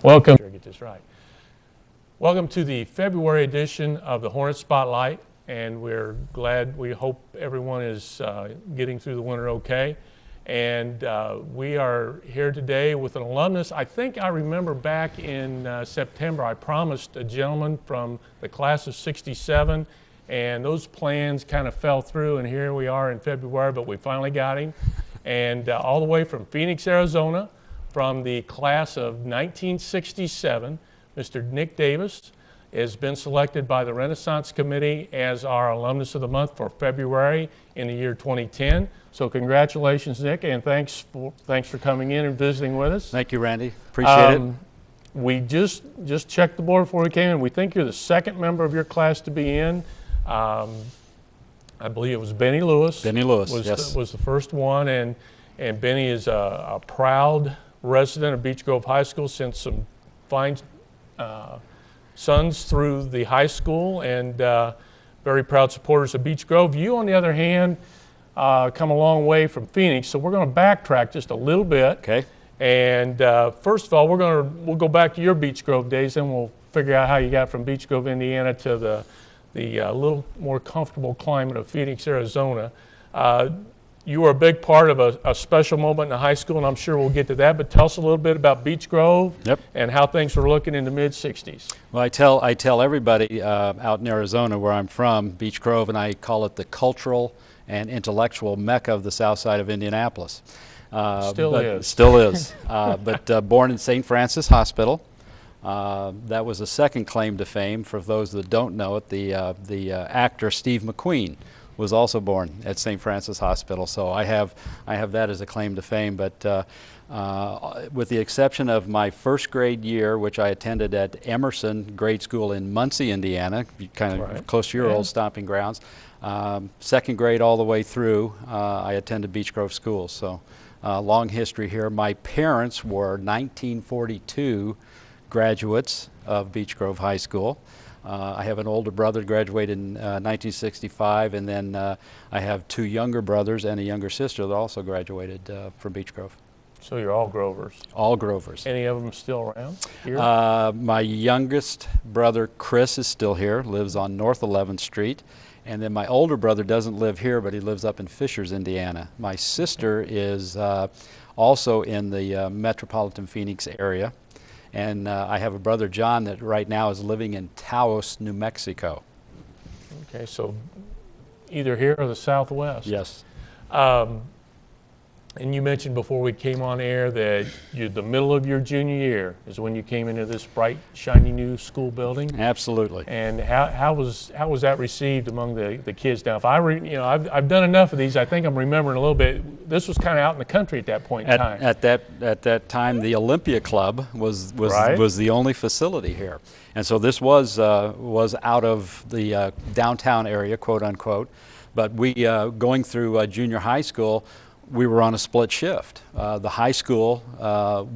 Welcome. Sure I get this right. Welcome to the February edition of the Hornet Spotlight, and we're glad. We hope everyone is getting through the winter okay. And we are here today with an alumnus. I think I remember back in September, I promised a gentleman from the class of '67, and those plans kind of fell through, and here we are in February, but we finally got him. And all the way from Phoenix, Arizona, from the class of 1967, Mr. Nick Davis has been selected by the Renaissance Committee as our Alumnus of the Month for February in the year 2010. So congratulations, Nick, and thanks for coming in and visiting with us. Thank you, Randy. Appreciate it. We just checked the board before we came in. We think you're the second member of your class to be in. I believe it was Benny Lewis. Benny Lewis, yes. Was the first one, and Benny is a proud resident of Beech Grove High School, sent some fine sons through the high school, and very proud supporters of Beech Grove. You, on the other hand, come a long way from Phoenix, so we're going to backtrack just a little bit. Okay. And first of all, we'll go back to your Beech Grove days, and we'll figure out how you got from Beech Grove, Indiana, to the little more comfortable climate of Phoenix, Arizona. You were a big part of a special moment in the high school, and I'm sure we'll get to that, but tell us a little bit about Beech Grove. Yep. And how things were looking in the mid-'60s. Well, I tell everybody out in Arizona where I'm from, Beech Grove, and I call it the cultural and intellectual mecca of the south side of Indianapolis. Still is. Still is. But born in St. Francis Hospital. That was a second claim to fame. For those that don't know it, the actor Steve McQueen was also born at St. Francis Hospital, so I have that as a claim to fame. But with the exception of my first grade year, which I attended at Emerson Grade School in Muncie, Indiana, kind of close to your old stomping grounds, second grade all the way through, I attended Beech Grove schools. So long history here. My parents were 1942 graduates of Beech Grove High School. I have an older brother, graduated in 1965, and then I have two younger brothers and a younger sister that also graduated from Beech Grove. So you're all Grovers? All Grovers. Any of them still around here? My youngest brother, Chris, is still here, lives on North 11th Street. And then my older brother doesn't live here, but he lives up in Fishers, Indiana. My sister is also in the metropolitan Phoenix area. And I have a brother, John, that right now is living in Taos, New Mexico. Okay, so either here or the Southwest. Yes. And you mentioned before we came on air that the middle of your junior year is when you came into this bright, shiny new school building. Absolutely. And how was that received among the kids? Now, if I've done enough of these, I think I'm remembering a little bit. This was kind of out in the country at that point in time. At that time, the Olympia Club was the only facility here, and so this was out of the downtown area, quote unquote. But we going through junior high school, we were on a split shift. The high school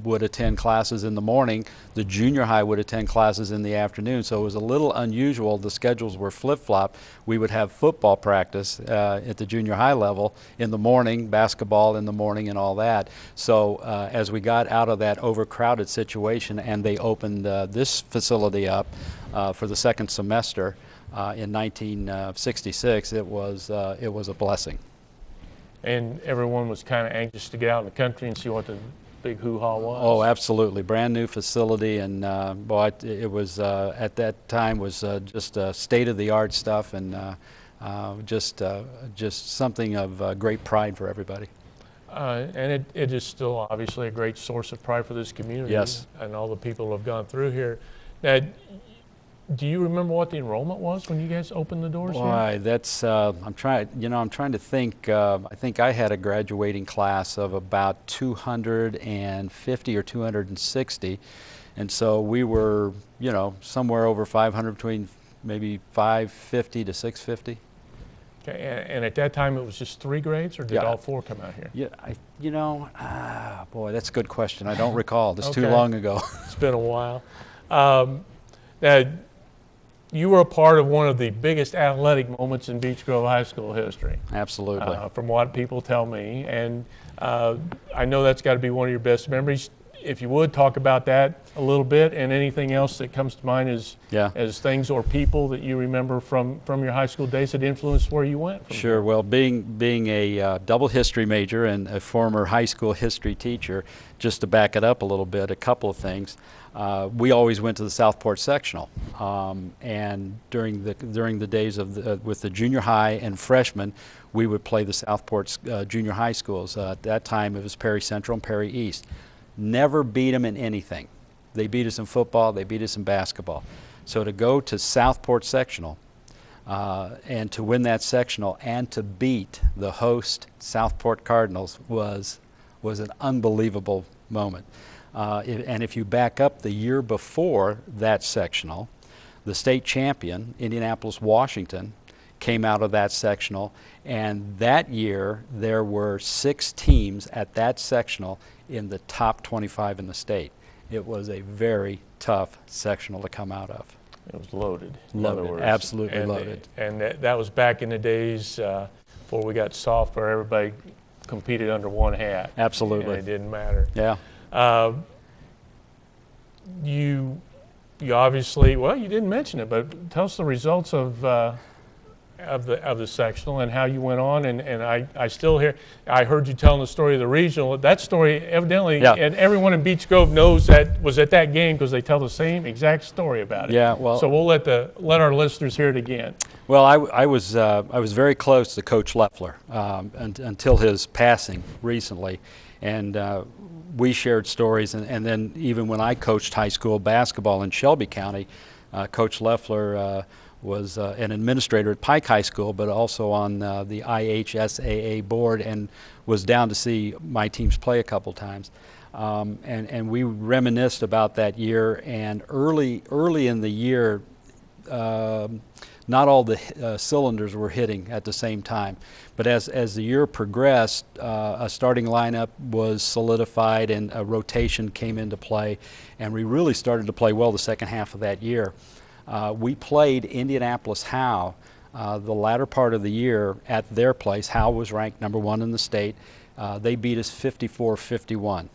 would attend classes in the morning. The junior high would attend classes in the afternoon. So it was a little unusual. The schedules were flip-flop. We would have football practice at the junior high level in the morning, basketball in the morning, and all that. So as we got out of that overcrowded situation and they opened this facility up for the second semester in 1966, it was a blessing. And everyone was kind of anxious to get out in the country and see what the big hoo-ha was. Oh, absolutely. Brand new facility, and boy, it was at that time was just state-of-the-art stuff, and just something of great pride for everybody. And it is still obviously a great source of pride for this community. Yes. And all the people who have gone through here. Now, do you remember what the enrollment was when you guys opened the doors Why, here? that's I'm trying to think. I think I had a graduating class of about 250 or 260, and so we were, somewhere over 500, between maybe 550 to 650. Okay, and at that time it was just 3 grades, or did all 4 come out here? Yeah, boy, that's a good question. I don't recall. That's too long ago. It's been a while. Now, you were a part of one of the biggest athletic moments in Beech Grove High School history. Absolutely. From what people tell me, and I know that's got to be one of your best memories. if you would talk about that a little bit, and anything else that comes to mind as things or people that you remember from your high school days that influenced where you went. Sure. Well, being a double history major and a former high school history teacher, just to back it up a little bit, a couple of things. We always went to the Southport sectional, and during the days of with the junior high and freshmen, we would play the Southport junior high schools. At that time, it was Perry Central and Perry East. Never beat them in anything. They beat us in football. They beat us in basketball. So to go to Southport sectional and to win that sectional and to beat the host Southport Cardinals was an unbelievable moment. And if you back up the year before that sectional, the state champion, Indianapolis, Washington, came out of that sectional, and that year there were 6 teams at that sectional in the top 25 in the state. It was a very tough sectional to come out of. It was loaded. Loaded, absolutely loaded. And that was back in the days before we got soft, where everybody competed under one hat. Absolutely. And it didn't matter. Yeah. You obviously, well, you didn't mention it, but tell us the results of the sectional and how you went on. And I still hear, I heard you telling the story of the regional. That story evidently, yeah. And everyone in Beech Grove knows that was at that game because they tell the same exact story about it. Yeah. Well. So we'll let our listeners hear it again. Well, I was very close to Coach Leffler until his passing recently, and we shared stories. And then even when I coached high school basketball in Shelby County, Coach Leffler was an administrator at Pike High School, but also on the IHSAA board, and was down to see my teams play a couple times. And we reminisced about that year. And early in the year, not all the cylinders were hitting at the same time. But as the year progressed, a starting lineup was solidified and a rotation came into play, and we really started to play well the second half of that year. We played Indianapolis Howe the latter part of the year at their place. Howe was ranked #1 in the state. They beat us 54-51.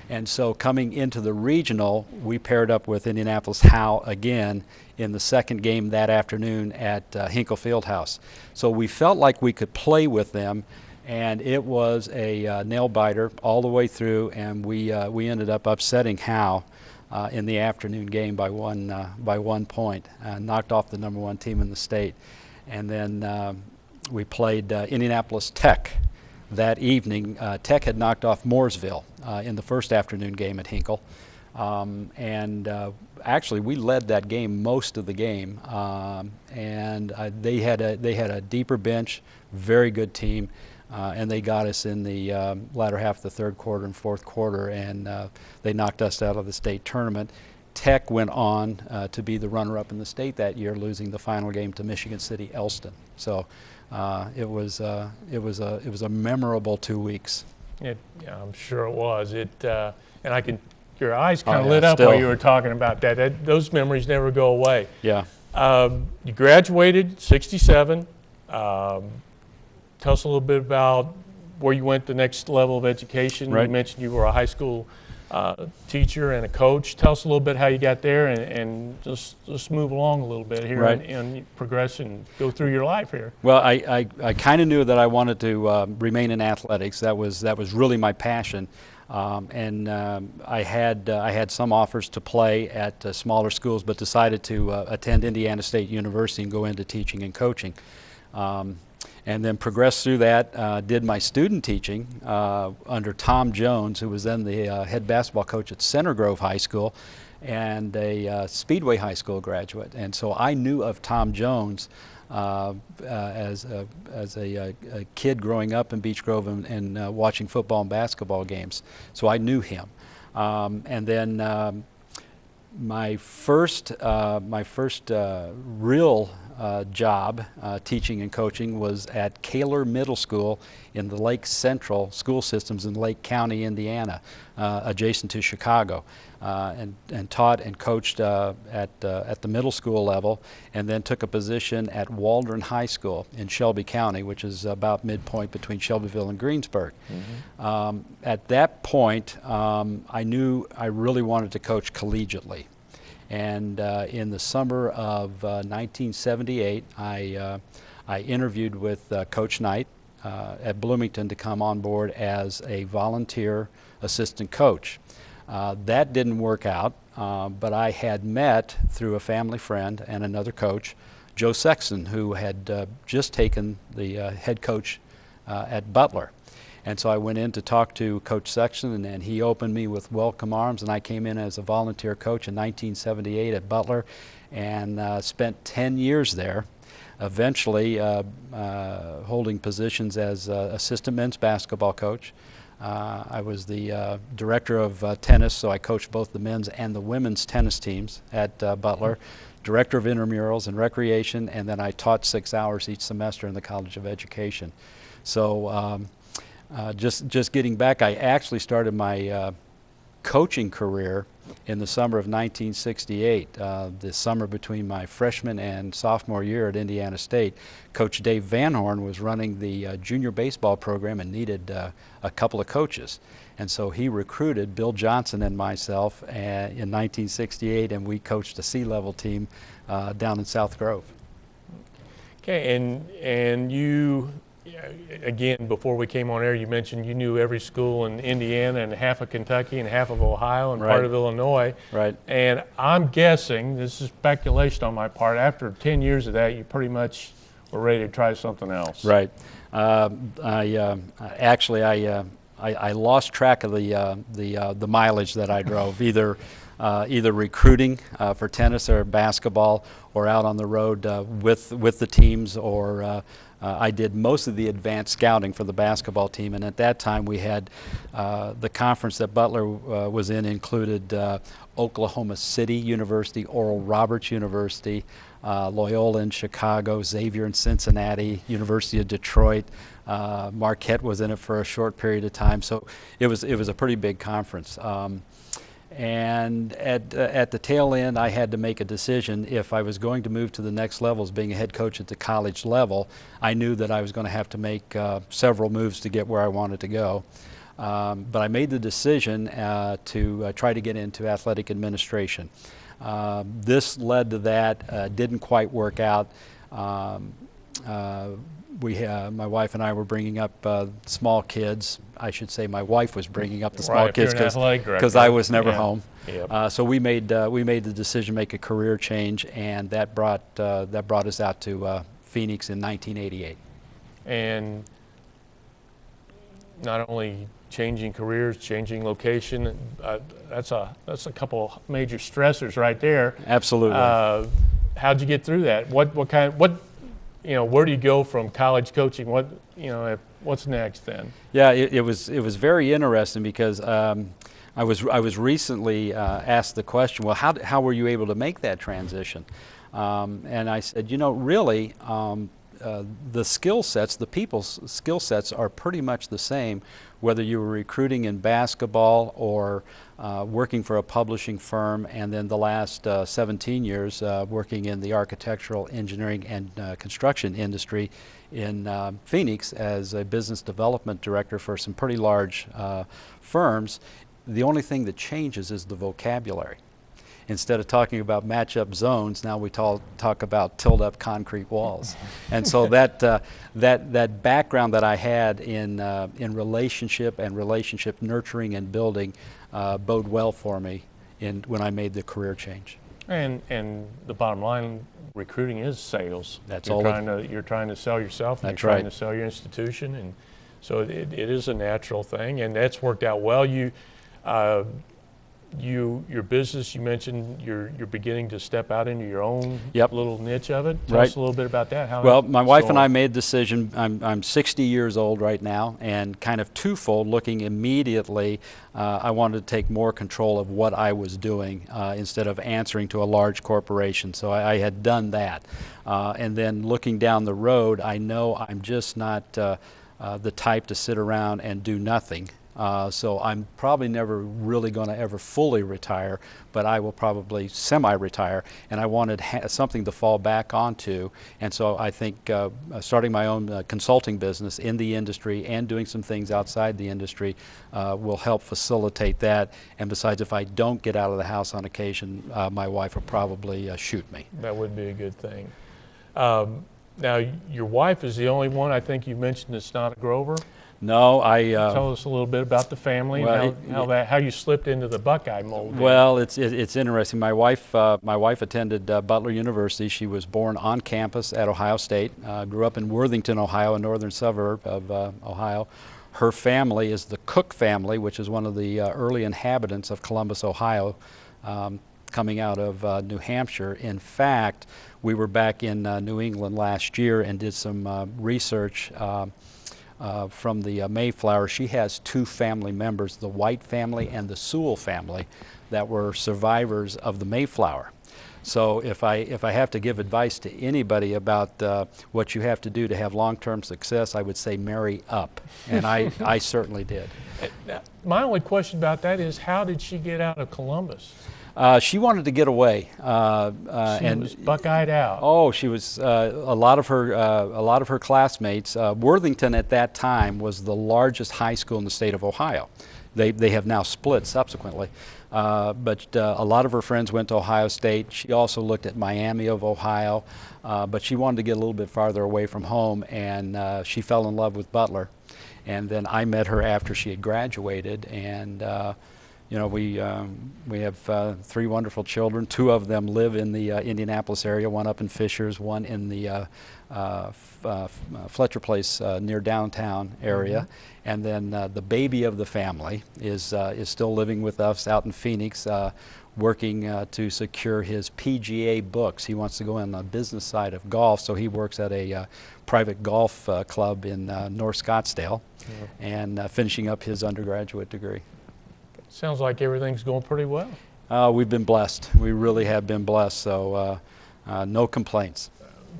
And so coming into the regional, we paired up with Indianapolis Howe again in the second game that afternoon at Hinkle Fieldhouse. So we felt like we could play with them, and it was a nail-biter all the way through, and we ended up upsetting Howe in the afternoon game by one point, knocked off the #1 team in the state. And then we played Indianapolis Tech that evening. Tech had knocked off Mooresville in the first afternoon game at Hinkle. Actually, we led that game most of the game, and they had a deeper bench, very good team, and they got us in the latter half of the third quarter and fourth quarter, and they knocked us out of the state tournament. Tech went on to be the runner-up in the state that year, losing the final game to Michigan City Elston. So it was a memorable 2 weeks. Yeah, I'm sure it was. And I can. Your eyes kind of lit up while you were talking about that. Those memories never go away. Yeah. You graduated '67. Tell us a little bit about where you went the next level of education. Right. You mentioned you were a high school teacher and a coach. Tell us a little bit how you got there, and just move along a little bit here, right, and progress and go through your life here. Well, I kind of knew that I wanted to remain in athletics. That was really my passion. I had some offers to play at smaller schools, but decided to attend Indiana State University and go into teaching and coaching. And then progressed through that, did my student teaching under Tom Jones, who was then the head basketball coach at Center Grove High School, and a Speedway High School graduate. And so I knew of Tom Jones as a kid growing up in Beech Grove and watching football and basketball games. So I knew him. And then my first real job, teaching and coaching, was at Kaler Middle School in the Lake Central school systems in Lake County, Indiana, adjacent to Chicago, and taught and coached at the middle school level, and then took a position at Waldron High School in Shelby County, which is about midpoint between Shelbyville and Greensburg. Mm-hmm. At that point, I knew I really wanted to coach collegiately. And in the summer of 1978, I interviewed with Coach Knight at Bloomington to come on board as a volunteer assistant coach. That didn't work out, but I had met through a family friend and another coach, Joe Sexton, who had just taken the head coach at Butler. And so I went in to talk to Coach Sexton, and he opened me with welcome arms, and I came in as a volunteer coach in 1978 at Butler, and spent 10 years there, eventually holding positions as assistant men's basketball coach. I was the director of tennis, so I coached both the men's and the women's tennis teams at Butler, director of intramurals and recreation, and then I taught 6 hours each semester in the College of Education. So just getting back, I actually started my coaching career in the summer of 1968, the summer between my freshman and sophomore year at Indiana State. Coach Dave Van Horn was running the junior baseball program and needed a couple of coaches. And so he recruited Bill Johnson and myself in 1968, and we coached a C-level team down in South Grove. Okay, and you, again, before we came on air, you mentioned you knew every school in Indiana and half of Kentucky and half of Ohio and part of Illinois. Right. And I'm guessing, this is speculation on my part, after 10 years of that, you pretty much were ready to try something else. Right. I lost track of the mileage that I drove, either recruiting for tennis or basketball, or out on the road with the teams, or I did most of the advanced scouting for the basketball team. And at that time, we had the conference that Butler was in included Oklahoma City University, Oral Roberts University, Loyola in Chicago, Xavier in Cincinnati, University of Detroit. Marquette was in it for a short period of time, so it was a pretty big conference. And at the tail end, I had to make a decision. If I was going to move to the next levels, being a head coach at the college level, I knew that I was going to have to make several moves to get where I wanted to go. But I made the decision to try to get into athletic administration. This led to that. Didn't quite work out. My wife and I were bringing up small kids. I should say my wife was bringing up the small kids because I was never home. Yep. So we made the decision to make a career change, and that brought us out to Phoenix in 1988. And not only changing careers, changing location, that's a couple major stressors right there. Absolutely. How'd you get through that? Where do you go from college coaching? What's next then? Yeah, it was very interesting because I was recently asked the question, well, how were you able to make that transition? And I said, really, the skill sets, the people's skill sets are pretty much the same, whether you were recruiting in basketball or working for a publishing firm, and then the last 17 years working in the architectural, engineering, and construction industry in Phoenix as a business development director for some pretty large firms. The only thing that changes is the vocabulary. Instead of talking about match-up zones, now we talk about tilt-up concrete walls. And so that background that I had in relationship nurturing and building bode well for me when I made the career change. And the bottom line, recruiting is sales. That's you're all. You're trying to sell yourself, and That's you're trying right. to sell your institution, and so it is a natural thing, and that's worked out well. your business, you mentioned you're beginning to step out into your own Yep. little niche of it. Tell Right. us a little bit about that. How Well, that's my wife and going. I made the decision. I'm 60 years old right now, and kind of twofold. Looking immediately, I wanted to take more control of what I was doing instead of answering to a large corporation. So I had done that, and then looking down the road, I know I'm just not the type to sit around and do nothing. So I'm probably never really going to ever fully retire, but I will probably semi-retire, and I wanted something to fall back onto. And so I think starting my own consulting business in the industry and doing some things outside the industry will help facilitate that. And besides, if I don't get out of the house on occasion, my wife will probably shoot me. That would be a good thing. Now, your wife is the only one I think you mentioned that's not a Grover. No, Tell us a little bit about the family and how you slipped into the Buckeye mold. Well, it's interesting. My wife attended Butler University. She was born on campus at Ohio State. Grew up in Worthington, Ohio, a northern suburb of Ohio. Her family is the Cook family, which is one of the early inhabitants of Columbus, Ohio, coming out of New Hampshire. In fact, we were back in New England last year and did some research from the Mayflower. She has two family members, the White family and the Sewell family, that were survivors of the Mayflower. So if I have to give advice to anybody about what you have to do to have long-term success, I would say marry up, and I certainly did. My only question about that is, how did she get out of Columbus? She wanted to get away. She was Buckeyed out. Oh, she was. A lot of her classmates. Worthington at that time was the largest high school in the state of Ohio. They have now split subsequently. But a lot of her friends went to Ohio State. She also looked at Miami of Ohio, but she wanted to get a little bit farther away from home, and she fell in love with Butler. And then I met her after she had graduated, and you know, we have 3 wonderful children. 2 of them live in the Indianapolis area, one up in Fishers, one in the Fletcher Place near downtown area. Mm-hmm. And then the baby of the family is still living with us out in Phoenix, working to secure his PGA books. He wants to go on the business side of golf, so he works at a private golf club in North Scottsdale, and finishing up his undergraduate degree. Sounds like everything's going pretty well. We've been blessed. We really have been blessed, so no complaints.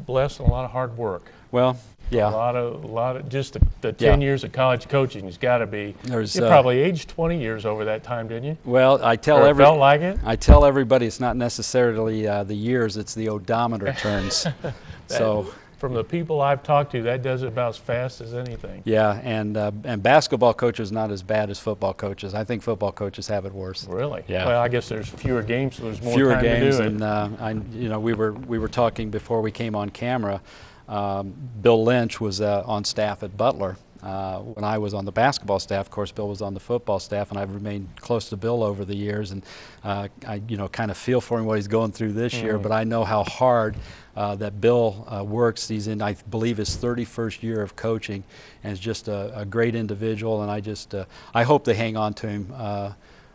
Blessed and a lot of hard work. Well, yeah. A lot of just the 10 years of college coaching has got to be. You probably aged 20 years over that time, didn't you? Well, I tell felt like it. I tell everybody it's not necessarily the years; it's the odometer turns. So. From the people I've talked to, that does it about as fast as anything. Yeah, and basketball coaches not as bad as football coaches. I think football coaches have it worse. Really? Yeah. Well, I guess there's fewer games, so there's more fewer time games, to do it. And you know, we were talking before we came on camera. Bill Lynch was on staff at Butler when I was on the basketball staff. Of course, Bill was on the football staff, and I've remained close to Bill over the years. And I, you know, kind of feel for him what he's going through this year. But I know how hard that Bill works. He's in, I believe, his 31st year of coaching, and is just a great individual. And I hope they hang on to him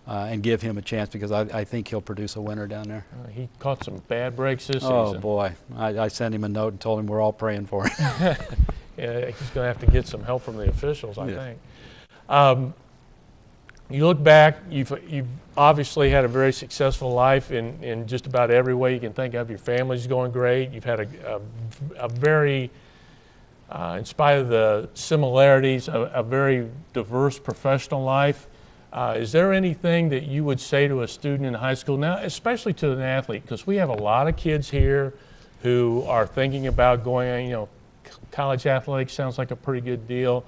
and give him a chance, because I think he'll produce a winner down there. He caught some bad breaks this season. Oh boy, I sent him a note and told him we're all praying for him. Yeah, he's going to have to get some help from the officials, I think. You look back, you've obviously had a very successful life in just about every way you can think of. Your family's going great. You've had a very, in spite of the similarities, a very diverse professional life. Is there anything that you would say to a student in high school now, especially to an athlete? Because we have a lot of kids here who are thinking about going, you know, college athletics sounds like a pretty good deal.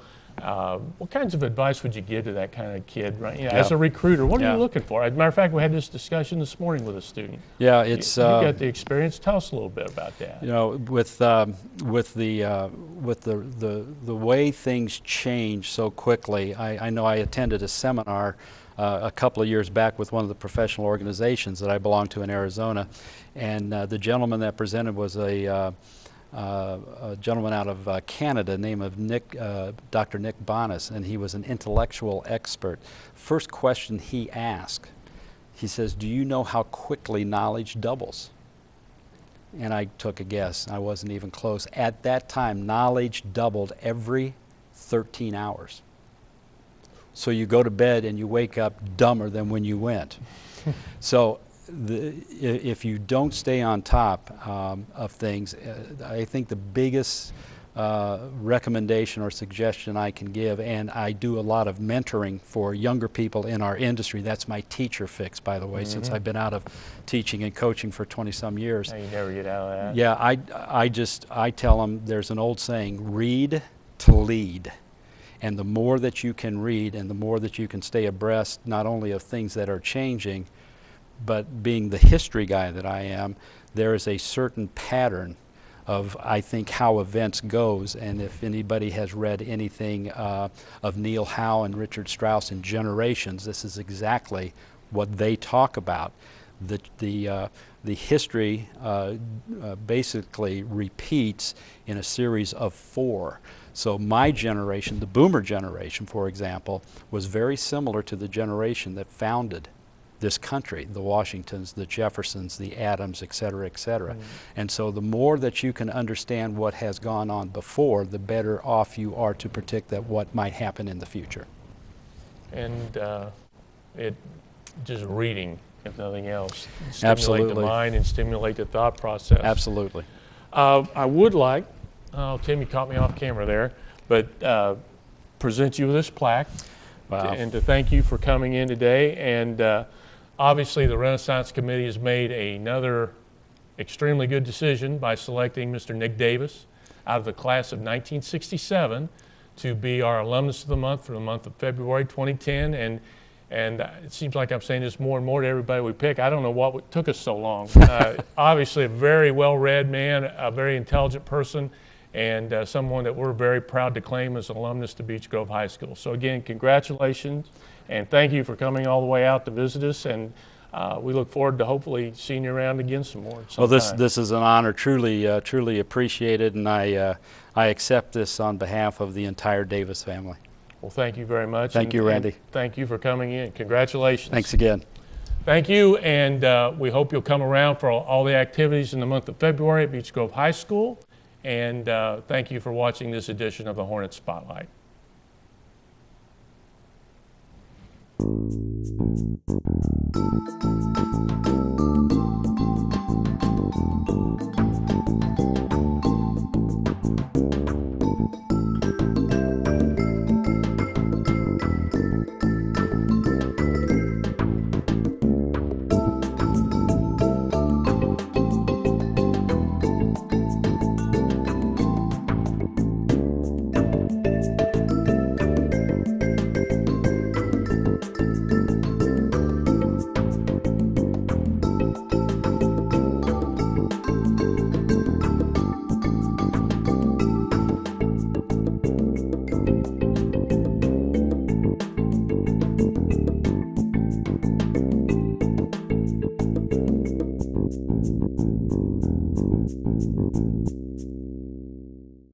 What kinds of advice would you give to that kind of kid, right? You know, as a recruiter, what are you looking for? As a matter of fact, we had this discussion this morning with a student. Yeah, it's you got the experience. Tell us a little bit about that. You know, with the way things change so quickly. I know I attended a seminar a couple of years back with one of the professional organizations that I belong to in Arizona, and the gentleman that presented was a gentleman out of Canada named Dr. Nick Bonas, and he was an intellectual expert. First question he asked, He says, do you know how quickly knowledge doubles? And I took a guess. I wasn't even close. At that time, knowledge doubled every 13 hours. So you go to bed and you wake up dumber than when you went. So if you don't stay on top of things, I think the biggest recommendation or suggestion I can give, and I do a lot of mentoring for younger people in our industry. That's my teacher fix, by the way, since I've been out of teaching and coaching for 20-some years. Now you never get out of that. Yeah, I tell them, there's an old saying, read to lead. And the more that you can read and the more that you can stay abreast not only of things that are changing, but being the history guy that I am, there is a certain pattern of, I think, how events goes. And if anybody has read anything of Neil Howe and Richard Strauss in Generations, this is exactly what they talk about. The history basically repeats in a series of 4. So my generation, the boomer generation, for example, was very similar to the generation that founded this country, the Washingtons, the Jeffersons, the Adams, et cetera, et cetera. And so the more that you can understand what has gone on before, the better off you are to predict that what might happen in the future. And it just reading, if nothing else, stimulate Absolutely. the mind and stimulate the thought process. Absolutely. I would like, Tim, you caught me off camera there, but present you with this plaque. Wow. And to thank you for coming in today. And obviously the Renaissance Committee has made another extremely good decision by selecting Mr. Nick Davis out of the class of 1967 to be our Alumnus of the Month for the month of February 2010. And it seems like I'm saying this more and more to everybody we pick. I don't know what took us so long. Obviously a very well-read man, a very intelligent person, and someone that we're very proud to claim as an alumnus to Beech Grove High School. So again, congratulations, and thank you for coming all the way out to visit us, and we look forward to hopefully seeing you around again some more. Well, this is an honor, truly appreciated, and I accept this on behalf of the entire Davis family. Well, thank you very much. Thank you, Randy. Thank you for coming in. Congratulations. Thanks again. Thank you, and we hope you'll come around for all the activities in the month of February at Beech Grove High School. And thank you for watching this edition of the Hornet Spotlight.